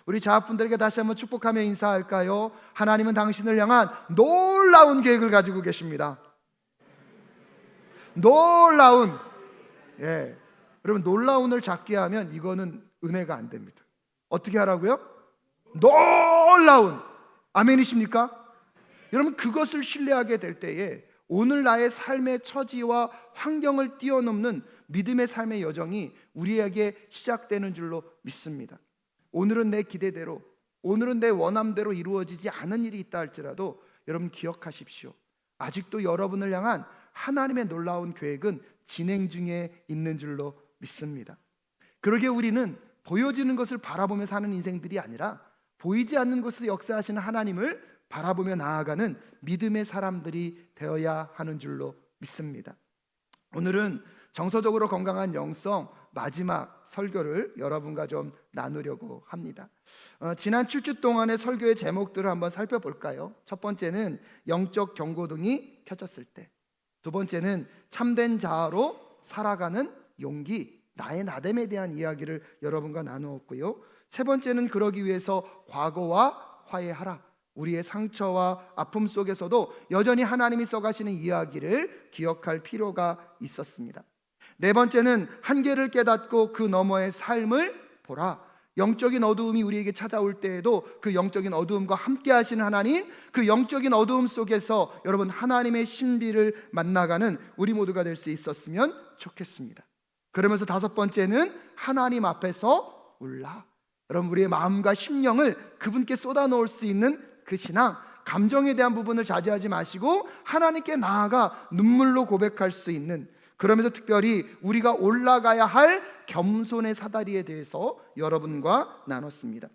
우리 자아분들에게 다시 한번 축복하며 인사할까요? 하나님은 당신을 향한 놀라운 계획을 가지고 계십니다. 놀라운, 여러분, 놀라운을 작게 하면 이거는 은혜가 안 됩니다. 어떻게 하라고요? 놀라운. 아멘이십니까? 여러분, 그것을 신뢰하게 될 때에 오늘 나의 삶의 처지와 환경을 뛰어넘는 믿음의 삶의 여정이 우리에게 시작되는 줄로 믿습니다. 오늘은 내 기대대로, 오늘은 내 원함대로 이루어지지 않은 일이 있다 할지라도 여러분 기억하십시오. 아직도 여러분을 향한 하나님의 놀라운 계획은 진행 중에 있는 줄로 믿습니다. 그러기에 우리는 보여지는 것을 바라보며 사는 인생들이 아니라 보이지 않는 것을 역사하시는 하나님을 바라보며 나아가는 믿음의 사람들이 되어야 하는 줄로 믿습니다. 오늘은 정서적으로 건강한 영성 마지막 설교를 여러분과 좀 나누려고 합니다. 지난 7주 동안의 설교의 제목들을 한번 살펴볼까요? 첫 번째는 영적 경고등이 켜졌을 때, 두 번째는 참된 자아로 살아가는 용기, 나의 나됨에 대한 이야기를 여러분과 나누었고요. 세 번째는 그러기 위해서 과거와 화해하라, 우리의 상처와 아픔 속에서도 여전히 하나님이 써가시는 이야기를 기억할 필요가 있었습니다. 네 번째는 한계를 깨닫고 그 너머의 삶을 보라, 영적인 어두움이 우리에게 찾아올 때에도 그 영적인 어두움과 함께 하시는 하나님, 그 영적인 어두움 속에서 여러분 하나님의 신비를 만나가는 우리 모두가 될 수 있었으면 좋겠습니다. 그러면서 다섯 번째는 하나님 앞에서 울라, 여러분 우리의 마음과 심령을 그분께 쏟아놓을 수 있는 그 신앙, 감정에 대한 부분을 자제하지 마시고 하나님께 나아가 눈물로 고백할 수 있는, 그러면서 특별히 우리가 올라가야 할 겸손의 사다리에 대해서 여러분과 나눴습니다.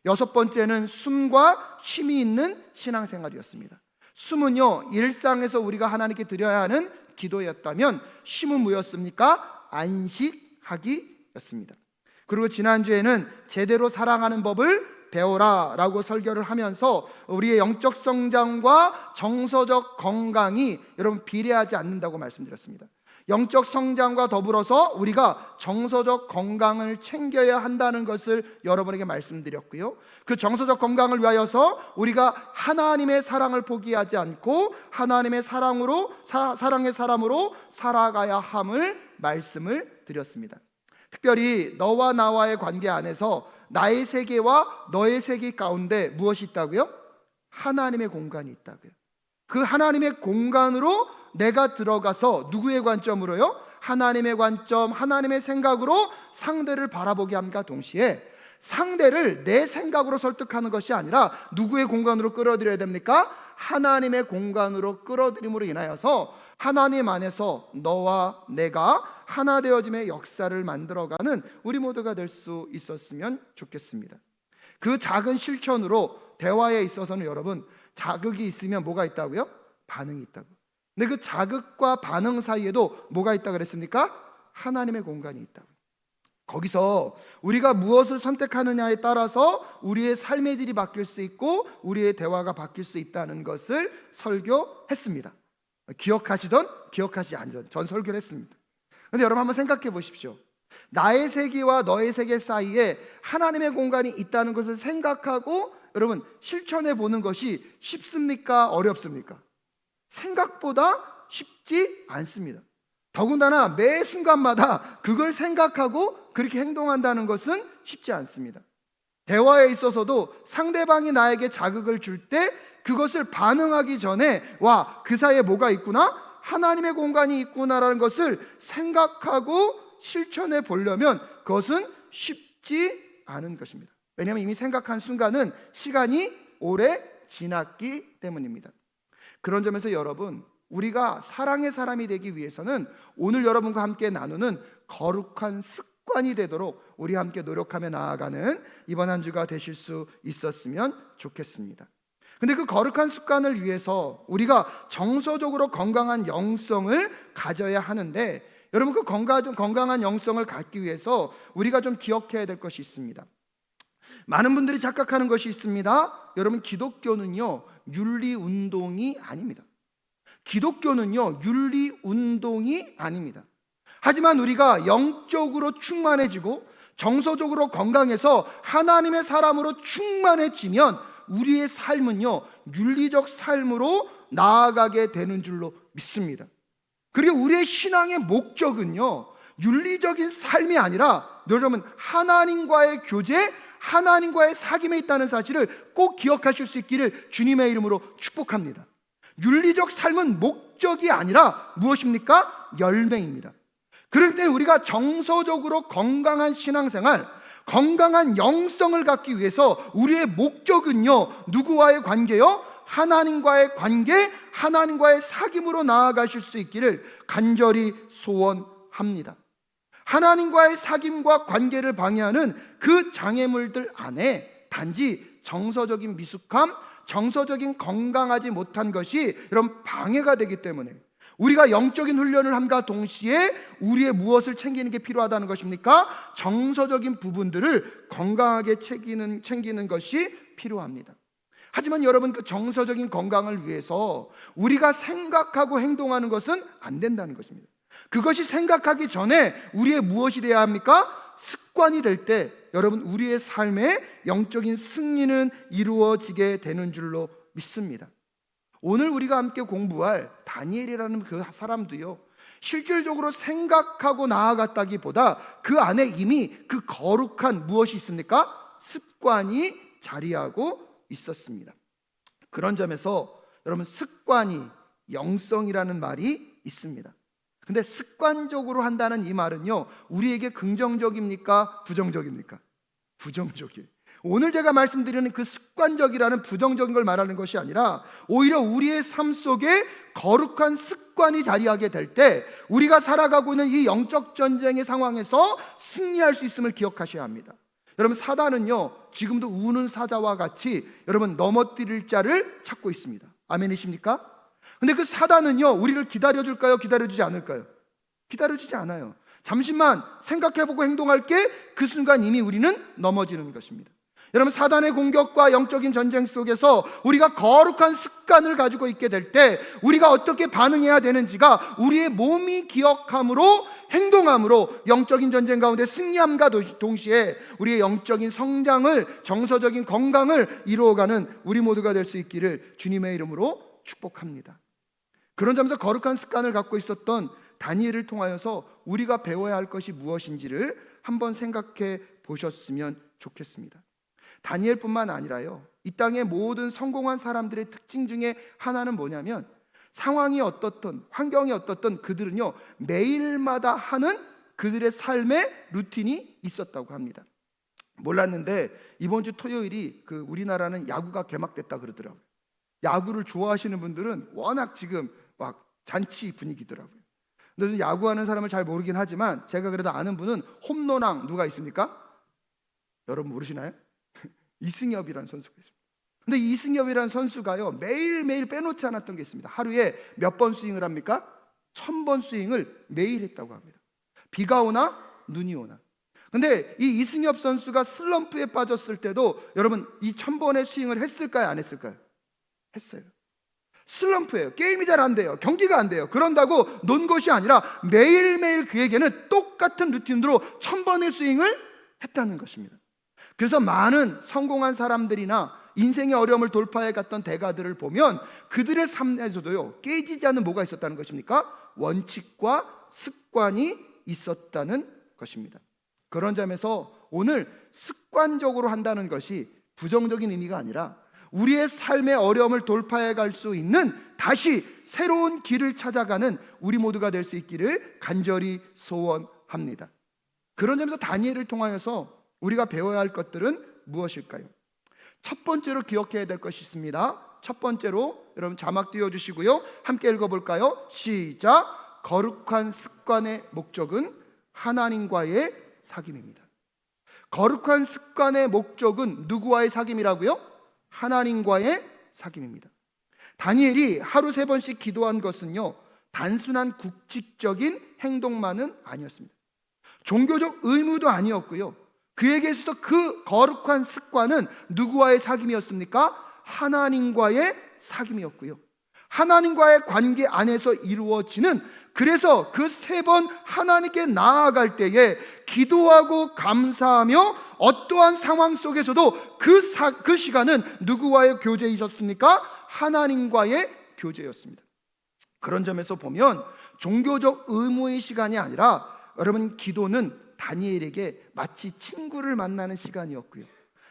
여섯 번째는 숨과 쉼이 있는 신앙생활이었습니다. 숨은요, 일상에서 우리가 하나님께 드려야 하는 기도였다면 쉼은 뭐였습니까? 안식하기였습니다. 그리고 지난주에는 제대로 사랑하는 법을 배워라 라고 설교를 하면서 우리의 영적 성장과 정서적 건강이 여러분 비례하지 않는다고 말씀드렸습니다. 영적 성장과 더불어서 우리가 정서적 건강을 챙겨야 한다는 것을 여러분에게 말씀드렸고요. 그 정서적 건강을 위하여서 우리가 하나님의 사랑을 포기하지 않고 하나님의 사랑으로 사랑의 사람으로 살아가야 함을 말씀을 드렸습니다. 특별히 너와 나와의 관계 안에서 나의 세계와 너의 세계 가운데 무엇이 있다고요? 하나님의 공간이 있다고요. 그 하나님의 공간으로 내가 들어가서 누구의 관점으로요? 하나님의 관점, 하나님의 생각으로 상대를 바라보게 함과 동시에 상대를 내 생각으로 설득하는 것이 아니라 누구의 공간으로 끌어들여야 됩니까? 하나님의 공간으로 끌어들임으로 인하여서 하나님 안에서 너와 내가 하나 되어짐의 역사를 만들어가는 우리 모두가 될 수 있었으면 좋겠습니다. 그 작은 실천으로 대화에 있어서는 여러분 자극이 있으면 뭐가 있다고요? 반응이 있다고. 근데 그 자극과 반응 사이에도 뭐가 있다 그랬습니까? 하나님의 공간이 있다고. 거기서 우리가 무엇을 선택하느냐에 따라서 우리의 삶의 질이 바뀔 수 있고 우리의 대화가 바뀔 수 있다는 것을 설교했습니다. 기억하시던 기억하시지 않던 전 설교를 했습니다. 그런데 여러분 한번 생각해 보십시오. 나의 세계와 너의 세계 사이에 하나님의 공간이 있다는 것을 생각하고 여러분 실천해 보는 것이 쉽습니까? 어렵습니까? 생각보다 쉽지 않습니다. 더군다나 매 순간마다 그걸 생각하고 그렇게 행동한다는 것은 쉽지 않습니다. 대화에 있어서도 상대방이 나에게 자극을 줄 때 그것을 반응하기 전에 와, 그 사이에 뭐가 있구나? 하나님의 공간이 있구나라는 것을 생각하고 실천해 보려면 그것은 쉽지 않은 것입니다. 왜냐하면 이미 생각한 순간은 시간이 오래 지났기 때문입니다. 그런 점에서 여러분, 우리가 사랑의 사람이 되기 위해서는 오늘 여러분과 함께 나누는 거룩한 습관이 되도록 우리 함께 노력하며 나아가는 이번 한 주가 되실 수 있었으면 좋겠습니다. 근데 그 거룩한 습관을 위해서 우리가 정서적으로 건강한 영성을 가져야 하는데 여러분 그 건강한 영성을 갖기 위해서 우리가 좀 기억해야 될 것이 있습니다. 많은 분들이 착각하는 것이 있습니다. 여러분 기독교는요 윤리운동이 아닙니다. 기독교는요 윤리운동이 아닙니다. 하지만 우리가 영적으로 충만해지고 정서적으로 건강해서 하나님의 사람으로 충만해지면 우리의 삶은요, 윤리적 삶으로 나아가게 되는 줄로 믿습니다. 그리고 우리의 신앙의 목적은요, 윤리적인 삶이 아니라 여러분 하나님과의 교제, 하나님과의 사귐에 있다는 사실을 꼭 기억하실 수 있기를 주님의 이름으로 축복합니다. 윤리적 삶은 목적이 아니라 무엇입니까? 열매입니다. 그럴 때 우리가 정서적으로 건강한 신앙생활, 건강한 영성을 갖기 위해서 우리의 목적은요, 누구와의 관계요? 하나님과의 관계, 하나님과의 사귐으로 나아가실 수 있기를 간절히 소원합니다. 하나님과의 사귐과 관계를 방해하는 그 장애물들 안에 단지 정서적인 미숙함, 정서적인 건강하지 못한 것이 이런 방해가 되기 때문에 우리가 영적인 훈련을 함과 동시에 우리의 무엇을 챙기는 게 필요하다는 것입니까? 정서적인 부분들을 건강하게 챙기는 것이 필요합니다. 하지만 여러분, 그 정서적인 건강을 위해서 우리가 생각하고 행동하는 것은 안 된다는 것입니다. 그것이 생각하기 전에 우리의 무엇이 되어야 합니까? 습관이 될 때 여러분 우리의 삶에 영적인 승리는 이루어지게 되는 줄로 믿습니다. 오늘 우리가 함께 공부할 다니엘이라는 그 사람도요, 실질적으로 생각하고 나아갔다기보다 그 안에 이미 그 거룩한 무엇이 있습니까? 습관이 자리하고 있었습니다. 그런 점에서 여러분 습관이 영성이라는 말이 있습니다. 근데 습관적으로 한다는 이 말은요, 우리에게 긍정적입니까? 부정적입니까? 부정적이에요. 오늘 제가 말씀드리는 그 습관적이라는 부정적인 걸 말하는 것이 아니라 오히려 우리의 삶 속에 거룩한 습관이 자리하게 될 때 우리가 살아가고 있는 이 영적 전쟁의 상황에서 승리할 수 있음을 기억하셔야 합니다. 여러분, 사단은요 지금도 우는 사자와 같이 여러분 넘어뜨릴 자를 찾고 있습니다. 아멘이십니까? 근데 그 사단은요 우리를 기다려줄까요? 기다려주지 않을까요? 기다려주지 않아요. 잠시만 생각해보고 행동할게, 그 순간 이미 우리는 넘어지는 것입니다. 여러분, 사단의 공격과 영적인 전쟁 속에서 우리가 거룩한 습관을 가지고 있게 될 때 우리가 어떻게 반응해야 되는지가 우리의 몸이 기억함으로 행동함으로 영적인 전쟁 가운데 승리함과 동시에 우리의 영적인 성장을, 정서적인 건강을 이루어가는 우리 모두가 될 수 있기를 주님의 이름으로 축복합니다. 그런 점에서 거룩한 습관을 갖고 있었던 다니엘을 통하여서 우리가 배워야 할 것이 무엇인지를 한번 생각해 보셨으면 좋겠습니다. 다니엘뿐만 아니라요, 이 땅의 모든 성공한 사람들의 특징 중에 하나는 뭐냐면 상황이 어떻든 환경이 어떻든 그들은요 매일마다 하는 그들의 삶의 루틴이 있었다고 합니다. 몰랐는데 이번 주 토요일이 우리나라는 야구가 개막됐다 그러더라고요. 야구를 좋아하시는 분들은 워낙 지금 막 잔치 분위기더라고요. 근데 야구하는 사람을 잘 모르긴 하지만 제가 그래도 아는 분은 홈런왕 누가 있습니까? 여러분 모르시나요? 이승엽이라는 선수가 있습니다. 근데 이승엽이라는 선수가요 매일매일 빼놓지 않았던 게 있습니다. 하루에 몇 번 스윙을 합니까? 1000번 스윙을 매일 했다고 합니다. 비가 오나 눈이 오나. 근데 이 이승엽 선수가 슬럼프에 빠졌을 때도 여러분 이 1000번의 스윙을 했을까요? 안 했을까요? 했어요. 슬럼프예요. 게임이 잘 안 돼요. 경기가 안 돼요. 그런다고 논 것이 아니라 매일매일 그에게는 똑같은 루틴으로 1000번의 스윙을 했다는 것입니다. 그래서 많은 성공한 사람들이나 인생의 어려움을 돌파해 갔던 대가들을 보면 그들의 삶에서도요 깨지지 않는 뭐가 있었다는 것입니까? 원칙과 습관이 있었다는 것입니다. 그런 점에서 오늘 습관적으로 한다는 것이 부정적인 의미가 아니라 우리의 삶의 어려움을 돌파해 갈 수 있는 다시 새로운 길을 찾아가는 우리 모두가 될 수 있기를 간절히 소원합니다. 그런 점에서 다니엘을 통하여서 우리가 배워야 할 것들은 무엇일까요? 첫 번째로 기억해야 될 것이 있습니다. 첫 번째로 여러분 자막 띄워주시고요, 함께 읽어볼까요? 시작. 거룩한 습관의 목적은 하나님과의 사귐입니다. 거룩한 습관의 목적은 누구와의 사귐이라고요? 하나님과의 사귐입니다. 다니엘이 하루 3번씩 기도한 것은요 단순한 국직적인 행동만은 아니었습니다. 종교적 의무도 아니었고요, 그에게 있어서 그 거룩한 습관은 누구와의 사귐이었습니까? 하나님과의 사귐이었고요, 하나님과의 관계 안에서 이루어지는, 그래서 그 3번 하나님께 나아갈 때에 기도하고 감사하며 어떠한 상황 속에서도 그 시간은 누구와의 교제이셨습니까? 하나님과의 교제였습니다. 그런 점에서 보면 종교적 의무의 시간이 아니라 여러분, 기도는 다니엘에게 마치 친구를 만나는 시간이었고요,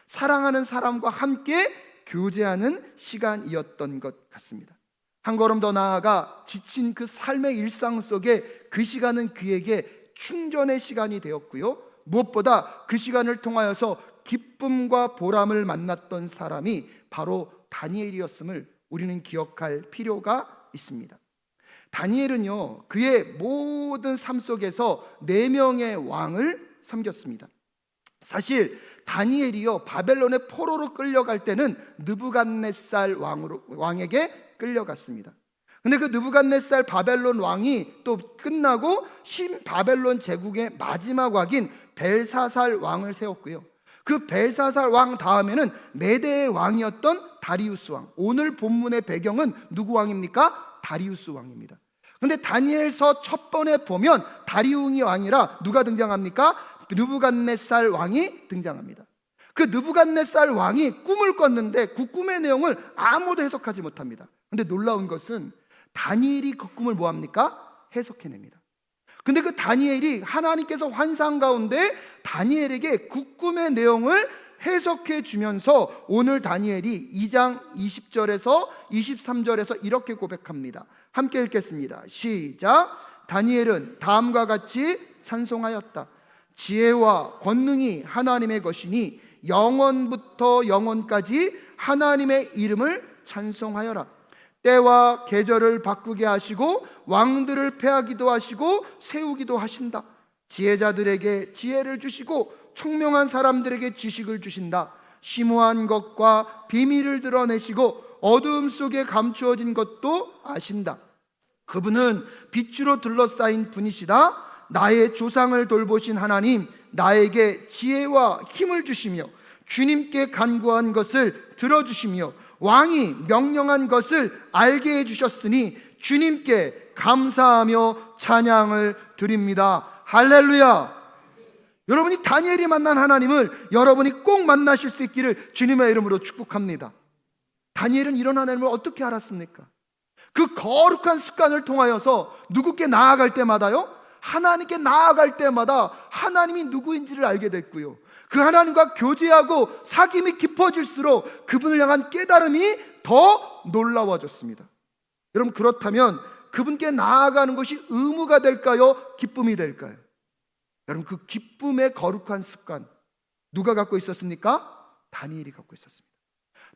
사랑하는 사람과 함께 교제하는 시간이었던 것 같습니다. 한 걸음 더 나아가 지친 그 삶의 일상 속에 그 시간은 그에게 충전의 시간이 되었고요, 무엇보다 그 시간을 통하여서 기쁨과 보람을 만났던 사람이 바로 다니엘이었음을 우리는 기억할 필요가 있습니다. 다니엘은요, 그의 모든 삶 속에서 4명의 왕을 섬겼습니다. 사실 다니엘이요, 바벨론의 포로로 끌려갈 때는 느부갓네살 왕에게 끌려갔습니다. 근데 그 느부갓네살 바벨론 왕이 또 끝나고 신바벨론 제국의 마지막 왕인 벨사살 왕을 세웠고요, 그 벨사살 왕 다음에는 메대의 왕이었던 다리우스 왕. 오늘 본문의 배경은 누구 왕입니까? 다리우스 왕입니다. 근데 다니엘서 첫 번에 보면 다리우스 왕이라 누가 등장합니까? 느부갓네살 왕이 등장합니다. 그 느부갓네살 왕이 꿈을 꿨는데 그 꿈의 내용을 아무도 해석하지 못합니다. 근데 놀라운 것은 다니엘이 그 꿈을 뭐합니까? 해석해냅니다. 근데 그 다니엘이 하나님께서 환상 가운데 다니엘에게 그 꿈의 내용을 해석해 주면서 오늘 다니엘이 2장 20절에서 23절에서 이렇게 고백합니다. 함께 읽겠습니다. 시작. 다니엘은 다음과 같이 찬송하였다. 지혜와 권능이 하나님의 것이니 영원부터 영원까지 하나님의 이름을 찬송하여라. 때와 계절을 바꾸게 하시고 왕들을 패하기도 하시고 세우기도 하신다. 지혜자들에게 지혜를 주시고 총명한 사람들에게 지식을 주신다. 심오한 것과 비밀을 드러내시고 어두움 속에 감추어진 것도 아신다. 그분은 빛으로 둘러싸인 분이시다. 나의 조상을 돌보신 하나님, 나에게 지혜와 힘을 주시며 주님께 간구한 것을 들어주시며 왕이 명령한 것을 알게 해주셨으니 주님께 감사하며 찬양을 드립니다. 할렐루야. 여러분이 다니엘이 만난 하나님을 여러분이 꼭 만나실 수 있기를 주님의 이름으로 축복합니다. 다니엘은 이런 하나님을 어떻게 알았습니까? 그 거룩한 습관을 통하여서 누구께 나아갈 때마다요, 하나님께 나아갈 때마다 하나님이 누구인지를 알게 됐고요, 그 하나님과 교제하고 사귐이 깊어질수록 그분을 향한 깨달음이 더 놀라워졌습니다. 여러분, 그렇다면 그분께 나아가는 것이 의무가 될까요? 기쁨이 될까요? 여러분, 그 기쁨의 거룩한 습관 누가 갖고 있었습니까? 다니엘이 갖고 있었습니다.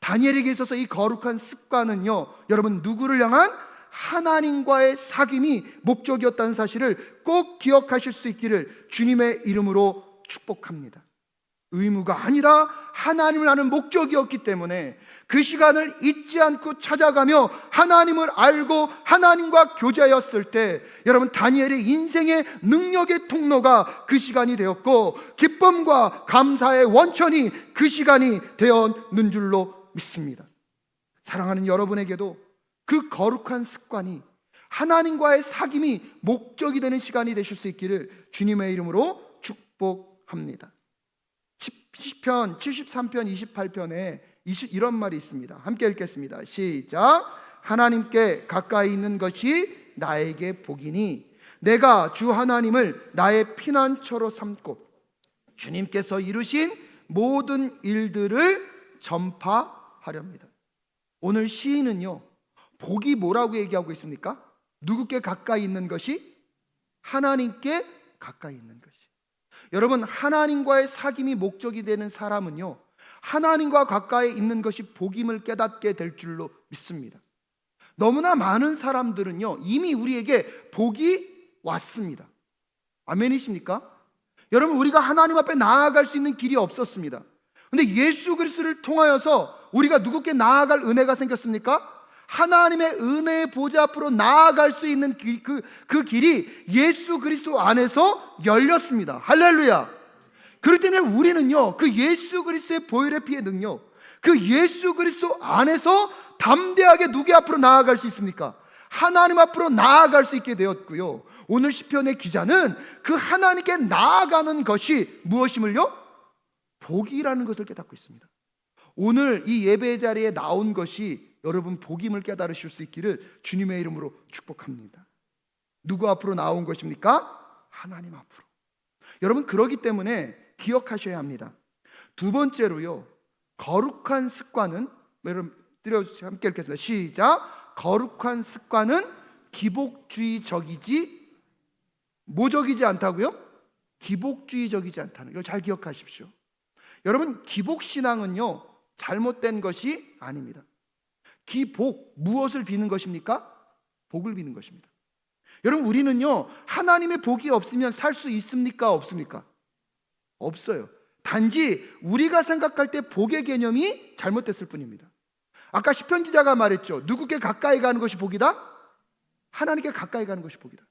다니엘에게 있어서 이 거룩한 습관은요, 여러분, 누구를 향한 하나님과의 사귐이 목적이었다는 사실을 꼭 기억하실 수 있기를 주님의 이름으로 축복합니다. 의무가 아니라 하나님을 아는 목적이었기 때문에 그 시간을 잊지 않고 찾아가며 하나님을 알고 하나님과 교제하였을 때 여러분, 다니엘의 인생의 능력의 통로가 그 시간이 되었고 기쁨과 감사의 원천이 그 시간이 되었는 줄로 믿습니다. 사랑하는 여러분에게도 그 거룩한 습관이 하나님과의 사귐이 목적이 되는 시간이 되실 수 있기를 주님의 이름으로 축복합니다. 시편 73편 28편에 이런 말이 있습니다. 함께 읽겠습니다. 시작. 하나님께 가까이 있는 것이 나에게 복이니 내가 주 하나님을 나의 피난처로 삼고 주님께서 이루신 모든 일들을 전파하렵니다. 오늘 시인은요, 복이 뭐라고 얘기하고 있습니까? 누구께 가까이 있는 것이? 하나님께 가까이 있는 것이. 여러분, 하나님과의 사귐이 목적이 되는 사람은요, 하나님과 가까이 있는 것이 복임을 깨닫게 될 줄로 믿습니다. 너무나 많은 사람들은요, 이미 우리에게 복이 왔습니다. 아멘이십니까? 여러분, 우리가 하나님 앞에 나아갈 수 있는 길이 없었습니다. 근데 예수 그리스도를 통하여서 우리가 누구께 나아갈 은혜가 생겼습니까? 하나님의 은혜의 보좌 앞으로 나아갈 수 있는 그 길이 예수 그리스도 안에서 열렸습니다. 할렐루야. 그렇기 때문에 우리는요, 그 예수 그리스도의 보혈의 피의 능력, 그 예수 그리스도 안에서 담대하게 누구 앞으로 나아갈 수 있습니까? 하나님 앞으로 나아갈 수 있게 되었고요. 오늘 시편의 기자는 그 하나님께 나아가는 것이 무엇임을요? 복이라는 것을 깨닫고 있습니다. 오늘 이 예배 자리에 나온 것이 여러분 복임을 깨달으실 수 있기를 주님의 이름으로 축복합니다. 누구 앞으로 나온 것입니까? 하나님 앞으로. 여러분, 그러기 때문에 기억하셔야 합니다. 두 번째로요, 거룩한 습관은, 여러분 함께 읽겠습니다. 시작. 거룩한 습관은 기복주의적이지 뭐적이지 않다고요? 기복주의적이지 않다는 걸 잘 기억하십시오. 여러분, 기복신앙은요 잘못된 것이 아닙니다. 기복, 무엇을 비는 것입니까? 복을 비는 것입니다. 여러분, 우리는요 하나님의 복이 없으면 살 수 있습니까? 없습니까? 없어요. 단지 우리가 생각할 때 복의 개념이 잘못됐을 뿐입니다. 아까 시편 기자가 말했죠. 누구께 가까이 가는 것이 복이다? 하나님께 가까이 가는 것이 복이다.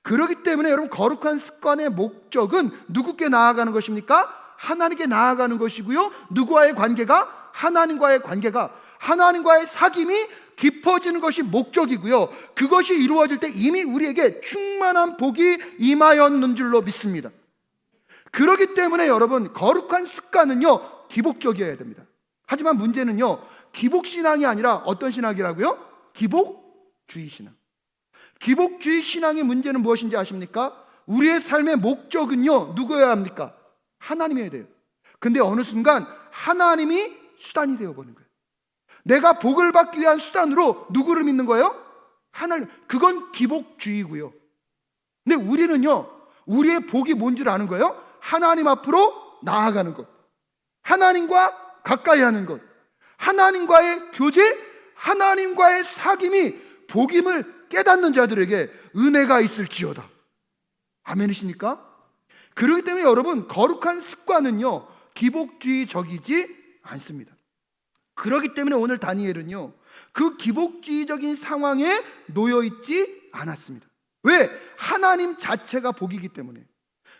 그렇기 때문에 여러분, 거룩한 습관의 목적은 누구께 나아가는 것입니까? 하나님께 나아가는 것이고요. 누구와의 관계가? 하나님과의 관계가, 하나님과의 사귐이 깊어지는 것이 목적이고요. 그것이 이루어질 때 이미 우리에게 충만한 복이 임하였는 줄로 믿습니다. 그렇기 때문에 여러분, 거룩한 습관은요 기복적이어야 됩니다. 하지만 문제는요, 기복신앙이 아니라 어떤 신앙이라고요? 기복주의 신앙. 기복주의 신앙의 문제는 무엇인지 아십니까? 우리의 삶의 목적은요 누구여야 합니까? 하나님이어야 돼요. 근데 어느 순간 하나님이 수단이 되어버린 거예요. 내가 복을 받기 위한 수단으로 누구를 믿는 거예요? 하나님. 그건 기복주의고요. 근데 우리는요, 우리의 복이 뭔 줄 아는 거예요? 하나님 앞으로 나아가는 것, 하나님과 가까이 하는 것, 하나님과의 교제, 하나님과의 사귐이 복임을 깨닫는 자들에게 은혜가 있을지어다. 아멘이십니까? 그렇기 때문에 여러분, 거룩한 습관은요 기복주의적이지 않습니다. 그렇기 때문에 오늘 다니엘은요 그 기복주의적인 상황에 놓여있지 않았습니다. 왜? 하나님 자체가 복이기 때문에.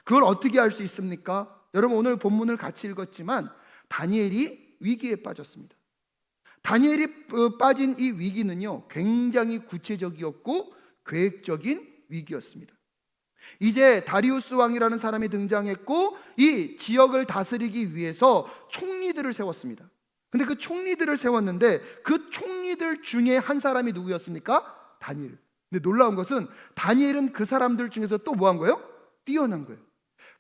그걸 어떻게 알 수 있습니까? 여러분, 오늘 본문을 같이 읽었지만 다니엘이 위기에 빠졌습니다. 다니엘이 빠진 이 위기는요 굉장히 구체적이었고 계획적인 위기였습니다. 이제 다리우스 왕이라는 사람이 등장했고 이 지역을 다스리기 위해서 총리들을 세웠습니다. 근데 그 총리들을 세웠는데 그 총리들 중에 한 사람이 누구였습니까? 다니엘. 근데 놀라운 것은 다니엘은 그 사람들 중에서 또 뭐 한 거예요? 뛰어난 거예요.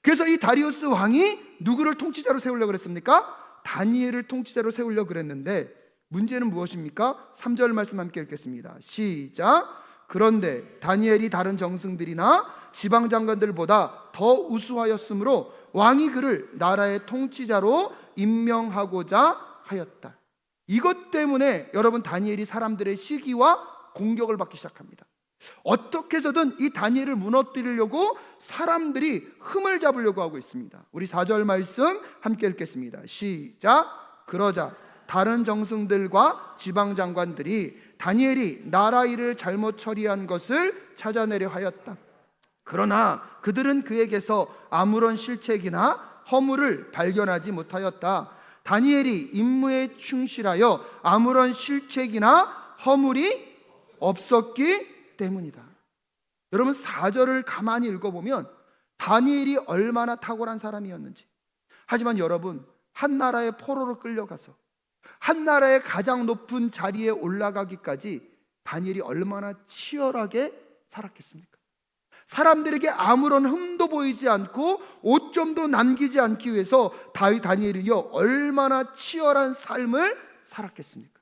그래서 이 다리우스 왕이 누구를 통치자로 세우려고 그랬습니까? 다니엘을 통치자로 세우려고 그랬는데 문제는 무엇입니까? 3절 말씀 함께 읽겠습니다. 시작. 그런데 다니엘이 다른 정승들이나 지방 장관들보다 더 우수하였으므로 왕이 그를 나라의 통치자로 임명하고자 하였다. 이것 때문에 여러분, 다니엘이 사람들의 시기와 공격을 받기 시작합니다. 어떻게 해서든 이 다니엘을 무너뜨리려고 사람들이 흠을 잡으려고 하고 있습니다. 우리 4절 말씀 함께 읽겠습니다. 시작. 그러자 다른 정승들과 지방장관들이 다니엘이 나라 일을 잘못 처리한 것을 찾아내려 하였다. 그러나 그들은 그에게서 아무런 실책이나 허물을 발견하지 못하였다. 다니엘이 임무에 충실하여 아무런 실책이나 허물이 없었기 때문이다. 여러분, 4절을 가만히 읽어보면 다니엘이 얼마나 탁월한 사람이었는지. 하지만 여러분, 한 나라의 포로로 끌려가서 한 나라의 가장 높은 자리에 올라가기까지 다니엘이 얼마나 치열하게 살았겠습니까? 사람들에게 아무런 흠도 보이지 않고 오점도 남기지 않기 위해서 다니엘이요 얼마나 치열한 삶을 살았겠습니까?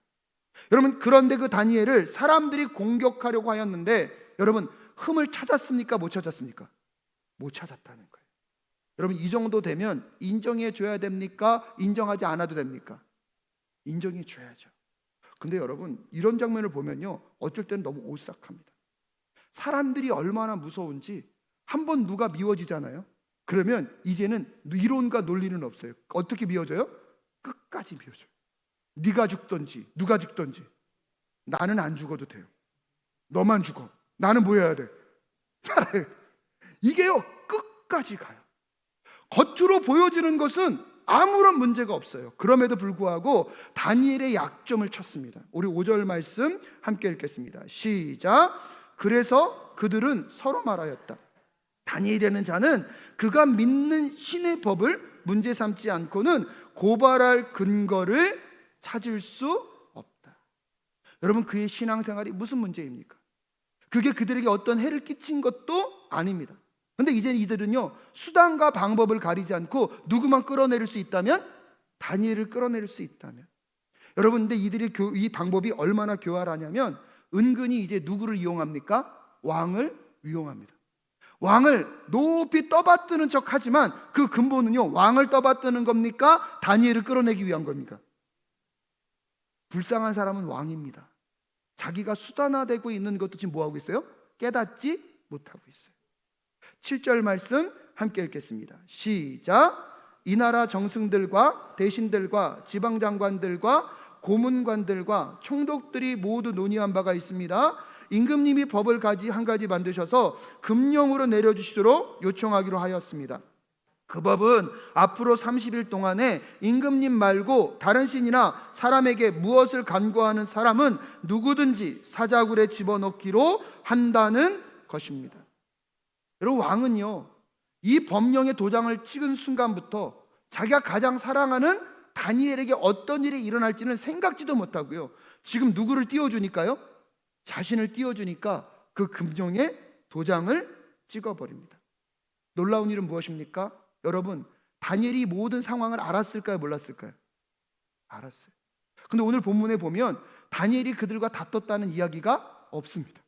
여러분, 그런데 그 다니엘을 사람들이 공격하려고 하였는데 여러분, 흠을 찾았습니까? 못 찾았습니까? 못 찾았다는 거예요. 여러분, 이 정도 되면 인정해 줘야 됩니까? 인정하지 않아도 됩니까? 인정해 줘야죠. 근데 여러분, 이런 장면을 보면요 어쩔 땐 너무 오싹합니다. 사람들이 얼마나 무서운지 한번 누가 미워지잖아요. 그러면 이제는 이론과 논리는 없어요. 어떻게 미워져요? 끝까지 미워져요. 네가 죽든지 누가 죽든지 나는 안 죽어도 돼요. 너만 죽어. 나는 뭐 해야 돼? 살아요. 이게요 끝까지 가요. 겉으로 보여지는 것은 아무런 문제가 없어요. 그럼에도 불구하고 다니엘의 약점을 쳤습니다. 우리 5절 말씀 함께 읽겠습니다. 시작. 그래서 그들은 서로 말하였다. 다니엘이라는 자는 그가 믿는 신의 법을 문제 삼지 않고는 고발할 근거를 찾을 수 없다. 여러분, 그의 신앙생활이 무슨 문제입니까? 그게 그들에게 어떤 해를 끼친 것도 아닙니다. 근데 이제 이들은요, 수단과 방법을 가리지 않고 누구만 끌어내릴 수 있다면, 다니엘을 끌어내릴 수 있다면. 여러분, 근데 이들의 이 방법이 얼마나 교활하냐면 은근히 이제 누구를 이용합니까? 왕을 이용합니다. 왕을 높이 떠받드는 척 하지만 그 근본은요, 왕을 떠받드는 겁니까? 다니엘을 끌어내기 위한 겁니까? 불쌍한 사람은 왕입니다. 자기가 수단화되고 있는 것도 지금 뭐하고 있어요? 깨닫지 못하고 있어요. 7절 말씀 함께 읽겠습니다. 시작. 이 나라 정승들과 대신들과 지방장관들과 고문관들과 총독들이 모두 논의한 바가 있습니다. 임금님이 법을 한 가지 만드셔서 금령으로 내려주시도록 요청하기로 하였습니다. 그 법은 앞으로 30일 동안에 임금님 말고 다른 신이나 사람에게 무엇을 간구하는 사람은 누구든지 사자굴에 집어넣기로 한다는 것입니다. 여러분, 왕은요, 이 법령의 도장을 찍은 순간부터 자기가 가장 사랑하는 다니엘에게 어떤 일이 일어날지는 생각지도 못하고요, 지금 누구를 띄워주니까요? 자신을 띄워주니까 그 금령의 도장을 찍어버립니다. 놀라운 일은 무엇입니까? 여러분, 다니엘이 모든 상황을 알았을까요? 몰랐을까요? 알았어요. 근데 오늘 본문에 보면 다니엘이 그들과 다퉜다는 이야기가 없습니다.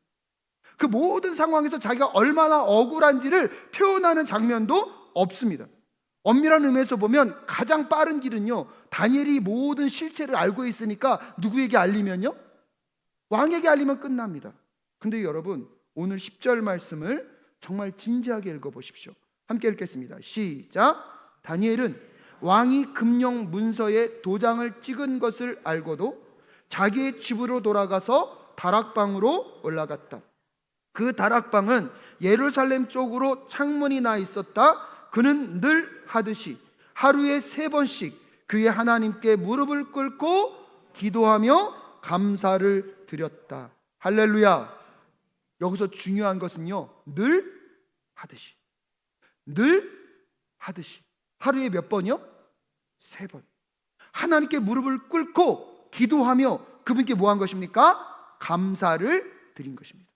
그 모든 상황에서 자기가 얼마나 억울한지를 표현하는 장면도 없습니다. 엄밀한 의미에서 보면 가장 빠른 길은요, 다니엘이 모든 실체를 알고 있으니까 누구에게 알리면요? 왕에게 알리면 끝납니다. 근데 여러분, 오늘 10절 말씀을 정말 진지하게 읽어보십시오. 함께 읽겠습니다. 시작. 다니엘은 왕이 금령 문서에 도장을 찍은 것을 알고도 자기의 집으로 돌아가서 다락방으로 올라갔다. 그 다락방은 예루살렘 쪽으로 창문이 나 있었다. 그는 늘 하듯이 하루에 3번씩 그의 하나님께 무릎을 꿇고 기도하며 감사를 드렸다. 할렐루야. 여기서 중요한 것은요, 늘 하듯이, 늘 하듯이. 하루에 몇 번이요? 3번. 하나님께 무릎을 꿇고 기도하며 그분께 뭐 한 것입니까? 감사를 드린 것입니다.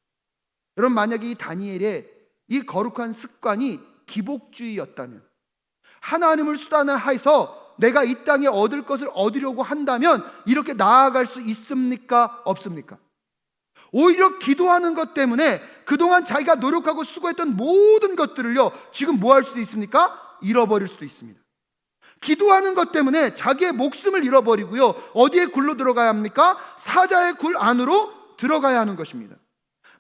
여러분, 만약에 이 다니엘의 이 거룩한 습관이 기복주의였다면, 하나님을 수단화해서 내가 이 땅에 얻을 것을 얻으려고 한다면 이렇게 나아갈 수 있습니까? 없습니까? 오히려 기도하는 것 때문에 그동안 자기가 노력하고 수고했던 모든 것들을요, 지금 뭐 할 수도 있습니까? 잃어버릴 수도 있습니다. 기도하는 것 때문에 자기의 목숨을 잃어버리고요, 어디에 굴로 들어가야 합니까? 사자의 굴 안으로 들어가야 하는 것입니다.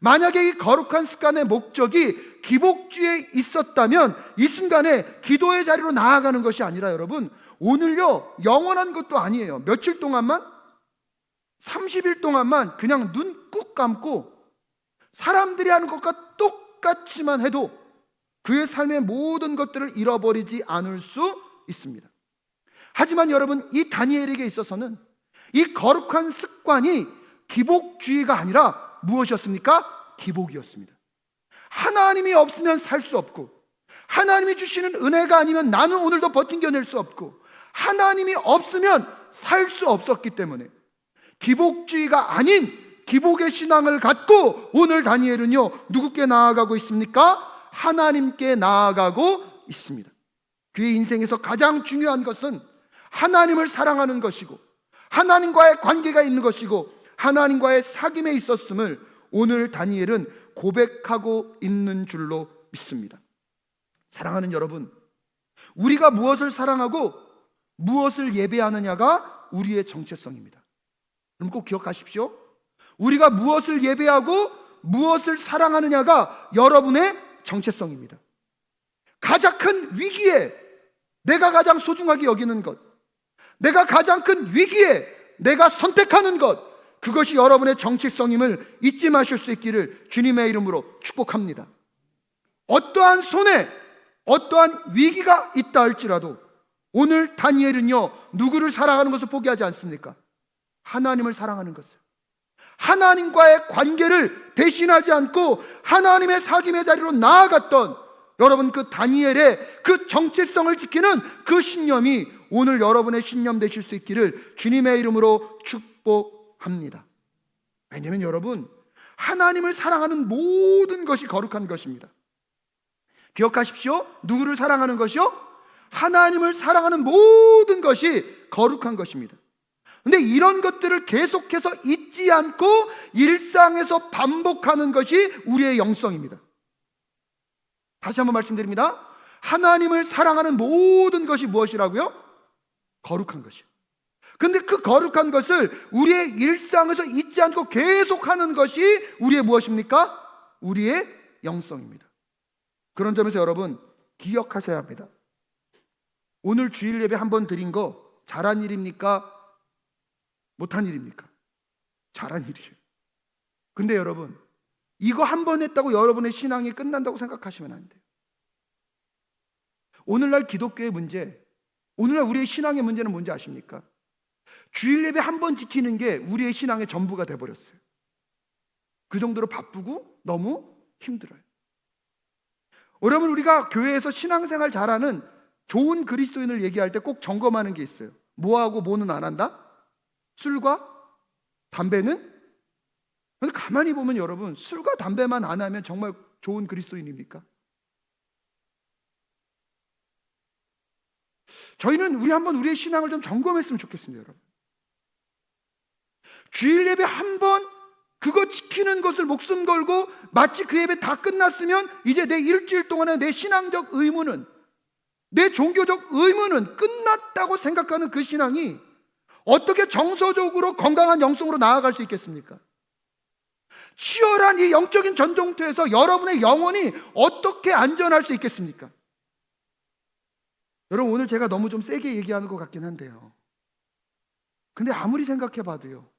만약에 이 거룩한 습관의 목적이 기복주의에 있었다면 이 순간에 기도의 자리로 나아가는 것이 아니라, 여러분, 오늘요, 영원한 것도 아니에요. 며칠 동안만, 30일 동안만 그냥 눈 꾹 감고 사람들이 하는 것과 똑같이만 해도 그의 삶의 모든 것들을 잃어버리지 않을 수 있습니다. 하지만 여러분, 이 다니엘에게 있어서는 이 거룩한 습관이 기복주의가 아니라 무엇이었습니까? 기복이었습니다. 하나님이 없으면 살 수 없고, 하나님이 주시는 은혜가 아니면 나는 오늘도 버팅겨낼 수 없고, 하나님이 없으면 살 수 없었기 때문에 기복주의가 아닌 기복의 신앙을 갖고 오늘 다니엘은요, 누구께 나아가고 있습니까? 하나님께 나아가고 있습니다. 그의 인생에서 가장 중요한 것은 하나님을 사랑하는 것이고, 하나님과의 관계가 있는 것이고, 하나님과의 사귐에 있었음을 오늘 다니엘은 고백하고 있는 줄로 믿습니다. 사랑하는 여러분, 우리가 무엇을 사랑하고 무엇을 예배하느냐가 우리의 정체성입니다. 그럼 꼭 기억하십시오. 우리가 무엇을 예배하고 무엇을 사랑하느냐가 여러분의 정체성입니다. 가장 큰 위기에 내가 가장 소중하게 여기는 것, 내가 가장 큰 위기에 내가 선택하는 것, 그것이 여러분의 정체성임을 잊지 마실 수 있기를 주님의 이름으로 축복합니다. 어떠한 손에 어떠한 위기가 있다 할지라도 오늘 다니엘은요, 누구를 사랑하는 것을 포기하지 않습니까? 하나님을 사랑하는 것을. 하나님과의 관계를 대신하지 않고 하나님의 사귐의 자리로 나아갔던 여러분, 그 다니엘의 그 정체성을 지키는 그 신념이 오늘 여러분의 신념 되실 수 있기를 주님의 이름으로 축복합니다. 왜냐하면 여러분, 하나님을 사랑하는 모든 것이 거룩한 것입니다. 기억하십시오. 누구를 사랑하는 것이요? 하나님을 사랑하는 모든 것이 거룩한 것입니다. 근데 이런 것들을 계속해서 잊지 않고 일상에서 반복하는 것이 우리의 영성입니다. 다시 한번 말씀드립니다. 하나님을 사랑하는 모든 것이 무엇이라고요? 거룩한 것이요. 근데 그 거룩한 것을 우리의 일상에서 잊지 않고 계속하는 것이 우리의 무엇입니까? 우리의 영성입니다. 그런 점에서 여러분 기억하셔야 합니다. 오늘 주일 예배 한 번 드린 거 잘한 일입니까? 못한 일입니까? 잘한 일이에요. 근데 여러분, 이거 한 번 했다고 여러분의 신앙이 끝난다고 생각하시면 안 돼요. 오늘날 기독교의 문제, 오늘날 우리의 신앙의 문제는 뭔지 아십니까? 주일 예배 한 번 지키는 게 우리의 신앙의 전부가 돼버렸어요. 그 정도로 바쁘고 너무 힘들어요. 여러분, 우리가 교회에서 신앙생활 잘하는 좋은 그리스도인을 얘기할 때 꼭 점검하는 게 있어요. 뭐하고 뭐는 안 한다? 술과 담배는? 근데 가만히 보면 여러분, 술과 담배만 안 하면 정말 좋은 그리스도인입니까? 저희는 한번 우리의 신앙을 좀 점검했으면 좋겠습니다, 여러분. 주일 예배 한 번 그거 지키는 것을 목숨 걸고 마치 그 예배 다 끝났으면 이제 내 일주일 동안의 내 신앙적 의무는, 내 종교적 의무는 끝났다고 생각하는 그 신앙이 어떻게 정서적으로 건강한 영성으로 나아갈 수 있겠습니까? 치열한 이 영적인 전쟁터에서 여러분의 영혼이 어떻게 안전할 수 있겠습니까? 여러분, 오늘 제가 너무 좀 세게 얘기하는 것 같긴 한데요, 근데 아무리 생각해봐도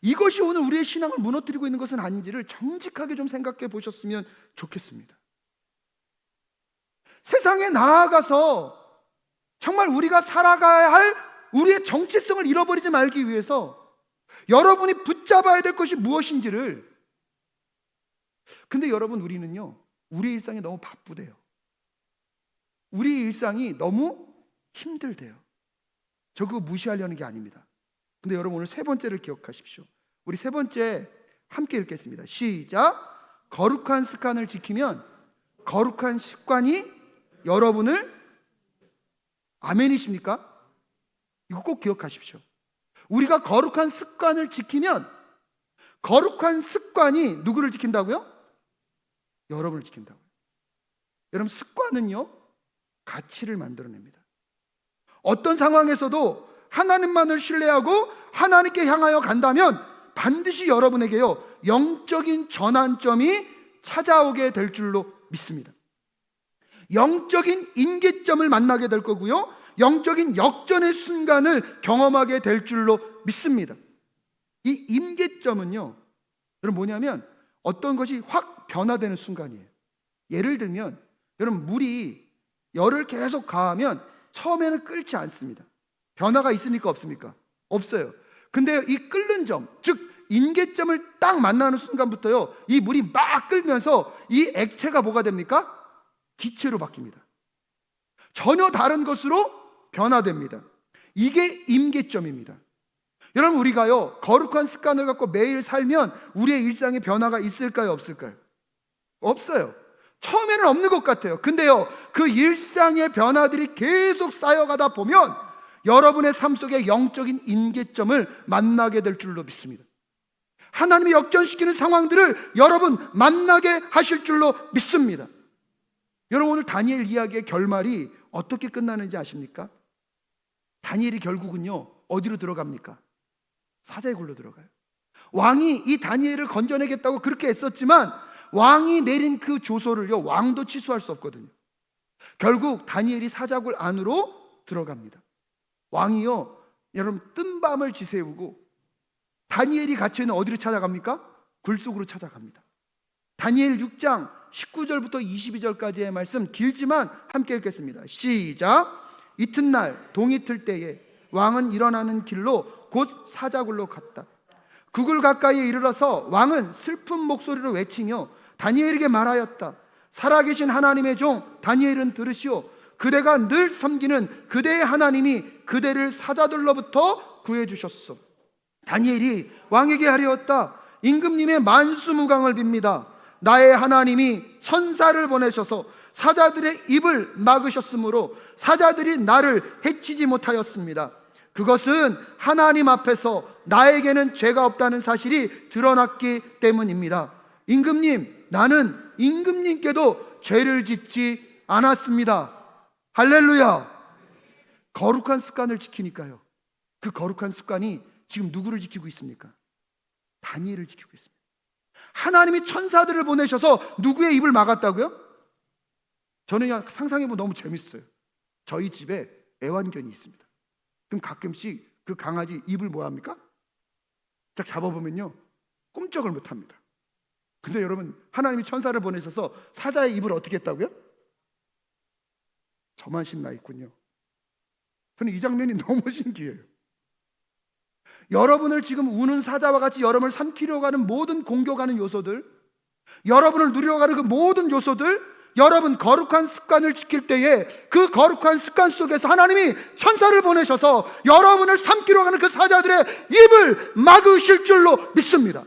이것이 오늘 우리의 신앙을 무너뜨리고 있는 것은 아닌지를 정직하게 좀 생각해 보셨으면 좋겠습니다. 세상에 나아가서 정말 우리가 살아가야 할 우리의 정체성을 잃어버리지 말기 위해서 여러분이 붙잡아야 될 것이 무엇인지를. 근데 여러분, 우리는요, 우리의 일상이 너무 바쁘대요. 우리의 일상이 너무 힘들대요. 저 그거 무시하려는 게 아닙니다. 근데 여러분, 오늘 세 번째를 기억하십시오. 우리 세 번째 함께 읽겠습니다. 시작. 거룩한 습관을 지키면 거룩한 습관이 여러분을, 아멘이십니까? 이거 꼭 기억하십시오. 우리가 거룩한 습관을 지키면 거룩한 습관이 누구를 지킨다고요? 여러분을 지킨다고요. 여러분, 습관은요, 가치를 만들어냅니다. 어떤 상황에서도 하나님만을 신뢰하고 하나님께 향하여 간다면 반드시 여러분에게요, 영적인 전환점이 찾아오게 될 줄로 믿습니다. 영적인 인계점을 만나게 될 거고요, 영적인 역전의 순간을 경험하게 될 줄로 믿습니다. 이 임계점은요, 여러분 뭐냐면 어떤 것이 확 변화되는 순간이에요. 예를 들면 여러분, 물이 열을 계속 가하면 처음에는 끓지 않습니다. 변화가 있습니까? 없습니까? 없어요. 근데 이 끓는 점, 즉 임계점을 딱 만나는 순간부터요, 이 물이 막 끓면서 이 액체가 뭐가 됩니까? 기체로 바뀝니다. 전혀 다른 것으로 변화됩니다. 이게 임계점입니다. 여러분, 우리가요, 거룩한 습관을 갖고 매일 살면 우리의 일상에 변화가 있을까요? 없을까요? 없어요. 처음에는 없는 것 같아요. 근데요, 그 일상의 변화들이 계속 쌓여가다 보면 여러분의 삶 속에 영적인 임계점을 만나게 될 줄로 믿습니다. 하나님이 역전시키는 상황들을 여러분 만나게 하실 줄로 믿습니다. 여러분, 오늘 다니엘 이야기의 결말이 어떻게 끝나는지 아십니까? 다니엘이 결국은요, 어디로 들어갑니까? 사자의 굴로 들어가요. 왕이 이 다니엘을 건져내겠다고 그렇게 애썼지만 왕이 내린 그 조서를요, 왕도 취소할 수 없거든요. 결국 다니엘이 사자굴 안으로 들어갑니다. 왕이요, 여러분 뜬밤을 지새우고 다니엘이 갇혀있는 어디로 찾아갑니까? 굴 속으로 찾아갑니다. 다니엘 6장 19절부터 22절까지의 말씀 길지만 함께 읽겠습니다. 시작. 이튿날 동이 틀 때에 왕은 일어나는 길로 곧 사자굴로 갔다. 그굴 가까이에 이르러서 왕은 슬픈 목소리로 외치며 다니엘에게 말하였다. 살아계신 하나님의 종 다니엘은 들으시오. 그대가 늘 섬기는 그대의 하나님이 그대를 사자들로부터 구해주셨소. 다니엘이 왕에게 하리었다. 임금님의 만수무강을 빕니다. 나의 하나님이 천사를 보내셔서 사자들의 입을 막으셨으므로 사자들이 나를 해치지 못하였습니다. 그것은 하나님 앞에서 나에게는 죄가 없다는 사실이 드러났기 때문입니다. 임금님, 나는 임금님께도 죄를 짓지 않았습니다. 할렐루야. 거룩한 습관을 지키니까요. 그 거룩한 습관이 지금 누구를 지키고 있습니까? 다니엘을 지키고 있습니다. 하나님이 천사들을 보내셔서 누구의 입을 막았다고요? 저는 그냥 상상해보면 너무 재밌어요. 저희 집에 애완견이 있습니다. 그럼 가끔씩 그 강아지 입을 뭐 합니까? 딱 잡아보면요 꿈쩍을 못합니다. 근데 여러분, 하나님이 천사를 보내셔서 사자의 입을 어떻게 했다고요? 저만 신나 있군요. 저는 이 장면이 너무 신기해요. 여러분을 지금 우는 사자와 같이 여러분을 삼키려고 하는 모든 공격하는 요소들, 여러분을 누리려고 하는 그 모든 요소들, 여러분 거룩한 습관을 지킬 때에 그 거룩한 습관 속에서 하나님이 천사를 보내셔서 여러분을 삼키려고 하는 그 사자들의 입을 막으실 줄로 믿습니다.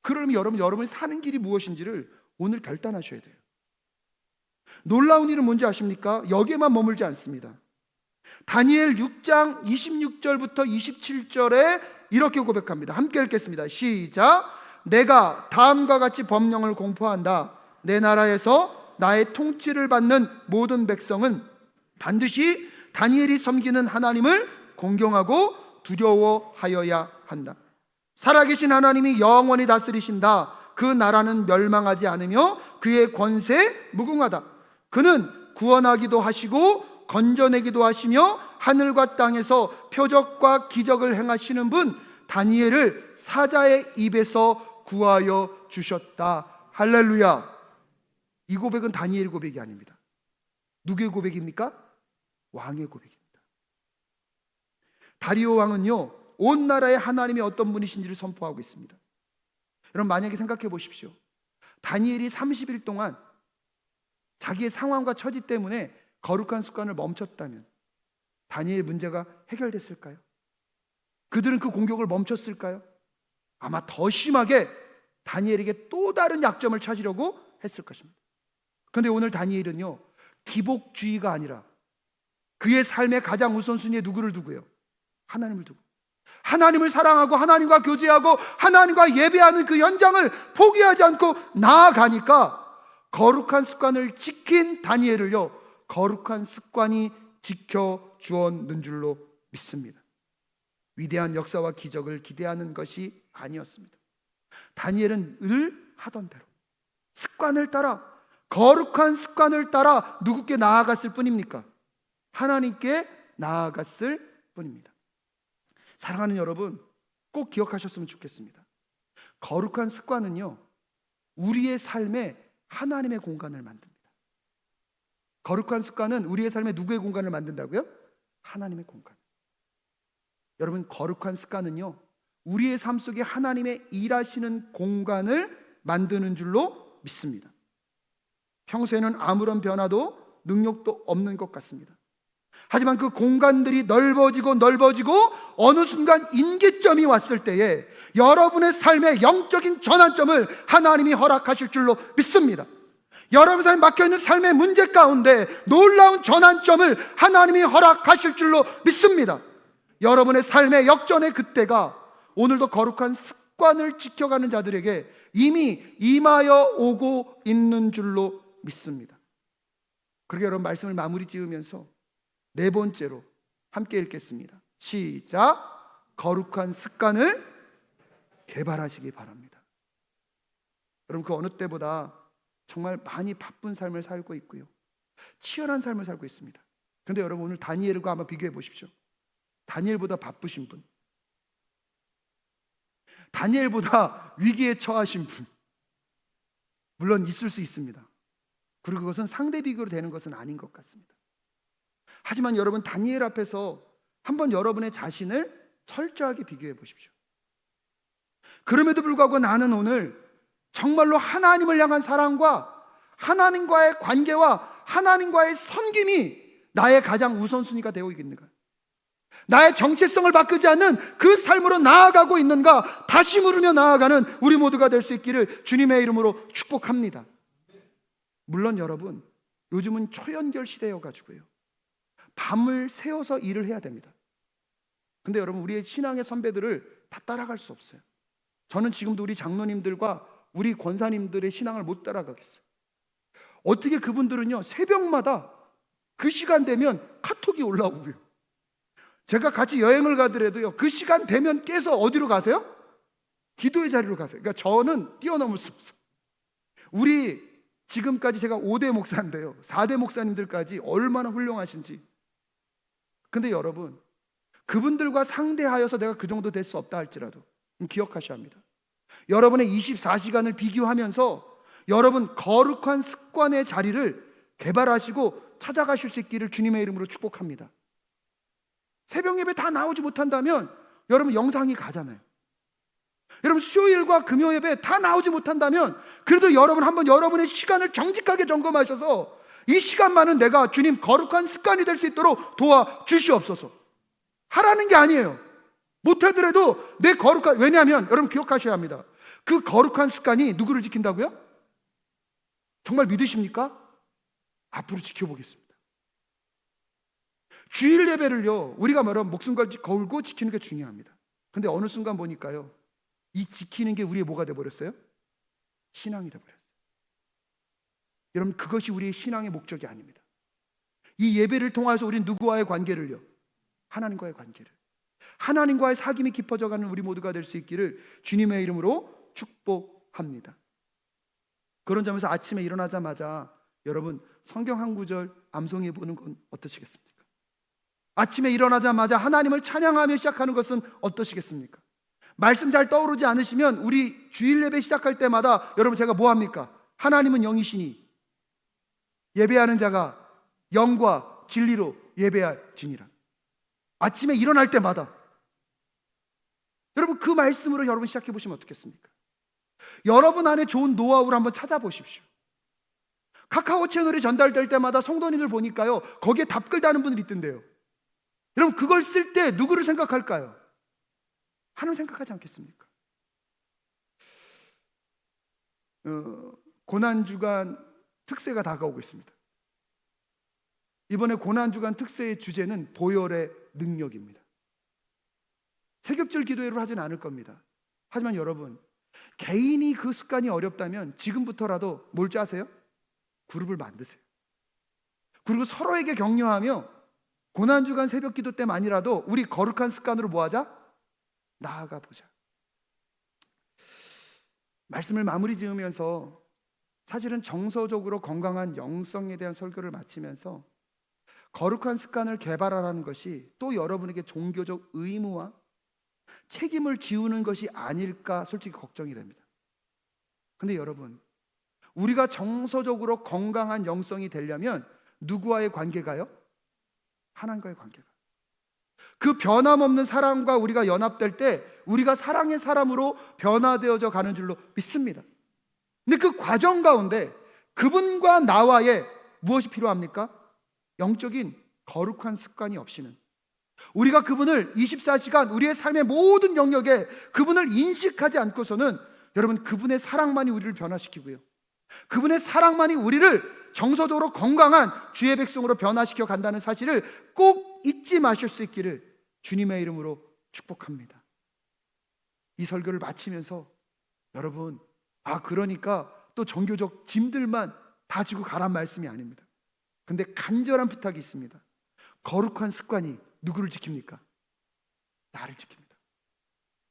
그러면 여러분이 사는 길이 무엇인지를 오늘 결단하셔야 돼요. 놀라운 일은 뭔지 아십니까? 여기에만 머물지 않습니다. 다니엘 6장 26절부터 27절에 이렇게 고백합니다. 함께 읽겠습니다. 시작. 내가 다음과 같이 법령을 공포한다. 내 나라에서 나의 통치를 받는 모든 백성은 반드시 다니엘이 섬기는 하나님을 공경하고 두려워하여야 한다. 살아계신 하나님이 영원히 다스리신다. 그 나라는 멸망하지 않으며 그의 권세 무궁하다. 그는 구원하기도 하시고 건져내기도 하시며 하늘과 땅에서 표적과 기적을 행하시는 분 다니엘을 사자의 입에서 구하여 주셨다. 할렐루야. 이 고백은 다니엘의 고백이 아닙니다. 누구의 고백입니까? 왕의 고백입니다. 다리오 왕은요 온 나라의 하나님이 어떤 분이신지를 선포하고 있습니다. 여러분, 만약에 생각해 보십시오. 다니엘이 30일 동안 자기의 상황과 처지 때문에 거룩한 습관을 멈췄다면 다니엘 문제가 해결됐을까요? 그들은 그 공격을 멈췄을까요? 아마 더 심하게 다니엘에게 또 다른 약점을 찾으려고 했을 것입니다. 그런데 오늘 다니엘은요 기복주의가 아니라 그의 삶의 가장 우선순위에 누구를 두고요? 하나님을 두고 하나님을 사랑하고 하나님과 교제하고 하나님과 예배하는 그 현장을 포기하지 않고 나아가니까 거룩한 습관을 지킨 다니엘을요 거룩한 습관이 지켜주었는 줄로 믿습니다. 위대한 역사와 기적을 기대하는 것이 아니었습니다. 다니엘은 늘 하던 대로 습관을 따라 거룩한 습관을 따라 누구께 나아갔을 뿐입니까? 하나님께 나아갔을 뿐입니다. 사랑하는 여러분, 꼭 기억하셨으면 좋겠습니다. 거룩한 습관은요 우리의 삶에 하나님의 공간을 만듭니다. 거룩한 습관은 우리의 삶에 누구의 공간을 만든다고요? 하나님의 공간. 여러분, 거룩한 습관은요 우리의 삶 속에 하나님의 일하시는 공간을 만드는 줄로 믿습니다. 평소에는 아무런 변화도 능력도 없는 것 같습니다. 하지만 그 공간들이 넓어지고 어느 순간 임계점이 왔을 때에 여러분의 삶의 영적인 전환점을 하나님이 허락하실 줄로 믿습니다. 여러분 삶에 막혀있는 삶의 문제 가운데 놀라운 전환점을 하나님이 허락하실 줄로 믿습니다. 여러분의 삶의 역전의 그때가 오늘도 거룩한 습관을 지켜가는 자들에게 이미 임하여 오고 있는 줄로 믿습니다. 그러게 여러분, 말씀을 마무리 지으면서 네 번째로 함께 읽겠습니다. 시작. 거룩한 습관을 개발하시기 바랍니다. 여러분, 그 어느 때보다 정말 많이 바쁜 삶을 살고 있고요 치열한 삶을 살고 있습니다. 그런데 여러분, 오늘 다니엘과 한번 비교해 보십시오. 다니엘보다 바쁘신 분, 다니엘보다 위기에 처하신 분, 물론 있을 수 있습니다. 그리고 그것은 상대 비교로 되는 것은 아닌 것 같습니다. 하지만 여러분, 다니엘 앞에서 한번 여러분의 자신을 철저하게 비교해 보십시오. 그럼에도 불구하고 나는 오늘 정말로 하나님을 향한 사랑과 하나님과의 관계와 하나님과의 섬김이 나의 가장 우선순위가 되어 있는가? 나의 정체성을 바꾸지 않는 그 삶으로 나아가고 있는가? 다시 물으며 나아가는 우리 모두가 될 수 있기를 주님의 이름으로 축복합니다. 물론 여러분, 요즘은 초연결 시대여가지고요, 밤을 새워서 일을 해야 됩니다. 근데 여러분, 우리의 신앙의 선배들을 다 따라갈 수 없어요. 저는 지금도 우리 장로님들과 우리 권사님들의 신앙을 못 따라가겠어요. 어떻게 그분들은요, 새벽마다 그 시간 되면 카톡이 올라오고요, 제가 같이 여행을 가더라도요, 그 시간 되면 깨서 어디로 가세요? 기도의 자리로 가세요. 그러니까 저는 뛰어넘을 수 없어요. 우리 지금까지 제가 5대 목사인데요, 4대 목사님들까지 얼마나 훌륭하신지. 근데 여러분, 그분들과 상대하여서 내가 그 정도 될 수 없다 할지라도 기억하셔야 합니다. 여러분의 24시간을 비교하면서 여러분 거룩한 습관의 자리를 개발하시고 찾아가실 수 있기를 주님의 이름으로 축복합니다. 새벽 예배 다 나오지 못한다면 여러분 영상이 가잖아요. 여러분 수요일과 금요 예배 다 나오지 못한다면 그래도 여러분 한번 여러분의 시간을 정직하게 점검하셔서 이 시간만은 내가 주님 거룩한 습관이 될 수 있도록 도와주시옵소서 하라는 게 아니에요. 못하더라도 내 거룩한, 왜냐하면 여러분 기억하셔야 합니다. 그 거룩한 습관이 누구를 지킨다고요? 정말 믿으십니까? 앞으로 지켜보겠습니다. 주일 예배를요, 우리가 여러분 목숨 걸고 지키는 게 중요합니다. 근데 어느 순간 보니까요, 이 지키는 게 우리의 뭐가 돼버렸어요? 신앙이 돼버렸어요. 여러분, 그것이 우리의 신앙의 목적이 아닙니다. 이 예배를 통해서 우리는 누구와의 관계를요? 하나님과의 관계를, 하나님과의 사귐이 깊어져가는 우리 모두가 될 수 있기를 주님의 이름으로 축복합니다. 그런 점에서 아침에 일어나자마자 여러분 성경 한 구절 암송해 보는 건 어떠시겠습니까? 아침에 일어나자마자 하나님을 찬양하며 시작하는 것은 어떠시겠습니까? 말씀 잘 떠오르지 않으시면 우리 주일 예배 시작할 때마다 여러분 제가 뭐 합니까? 하나님은 영이시니 예배하는 자가 영과 진리로 예배할지니라. 아침에 일어날 때마다 여러분 그 말씀으로 여러분 시작해 보시면 어떻겠습니까? 여러분 안에 좋은 노하우를 한번 찾아보십시오. 카카오 채널이 전달될 때마다 성도님들 보니까요, 거기에 답글 다는 분들이 있던데요. 여러분 그걸 쓸 때 누구를 생각할까요? 하나님 생각하지 않겠습니까? 고난주간 특세가 다가오고 있습니다. 이번에 고난주간 특세의 주제는 보혈의 능력입니다. 세겹절 기도회로 하진 않을 겁니다. 하지만 여러분, 개인이 그 습관이 어렵다면 지금부터라도 뭘지 아세요? 그룹을 만드세요. 그리고 서로에게 격려하며 고난주간 새벽 기도 때만이라도 우리 거룩한 습관으로 뭐하자? 나아가 보자. 말씀을 마무리 지으면서 사실은 정서적으로 건강한 영성에 대한 설교를 마치면서 거룩한 습관을 개발하라는 것이 또 여러분에게 종교적 의무와 책임을 지우는 것이 아닐까 솔직히 걱정이 됩니다. 근데 여러분, 우리가 정서적으로 건강한 영성이 되려면 누구와의 관계가요? 하나님과의 관계가. 그 변함없는 사랑과 우리가 연합될 때 우리가 사랑의 사람으로 변화되어져 가는 줄로 믿습니다. 근데 그 과정 가운데 그분과 나와의 무엇이 필요합니까? 영적인 거룩한 습관이 없이는, 우리가 그분을 24시간 우리의 삶의 모든 영역에 그분을 인식하지 않고서는 여러분 그분의 사랑만이 우리를 변화시키고요, 그분의 사랑만이 우리를 정서적으로 건강한 주의 백성으로 변화시켜 간다는 사실을 꼭 잊지 마실 수 있기를 주님의 이름으로 축복합니다. 이 설교를 마치면서 여러분, 그러니까 또 종교적 짐들만 다 지고 가란 말씀이 아닙니다. 근데 간절한 부탁이 있습니다. 거룩한 습관이 누구를 지킵니까? 나를 지킵니다.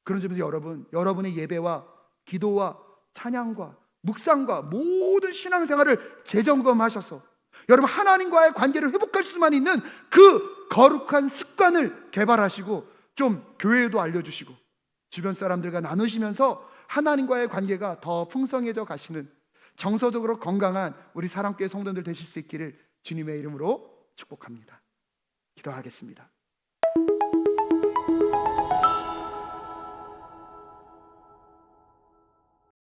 그런 점에서 여러분, 여러분의 예배와 기도와 찬양과 묵상과 모든 신앙생활을 재점검하셔서 여러분 하나님과의 관계를 회복할 수만 있는 그 거룩한 습관을 개발하시고 좀 교회에도 알려주시고 주변 사람들과 나누시면서 하나님과의 관계가 더 풍성해져 가시는 정서적으로 건강한 우리 사랑교회 성도들 되실 수 있기를 주님의 이름으로 축복합니다. 기도하겠습니다.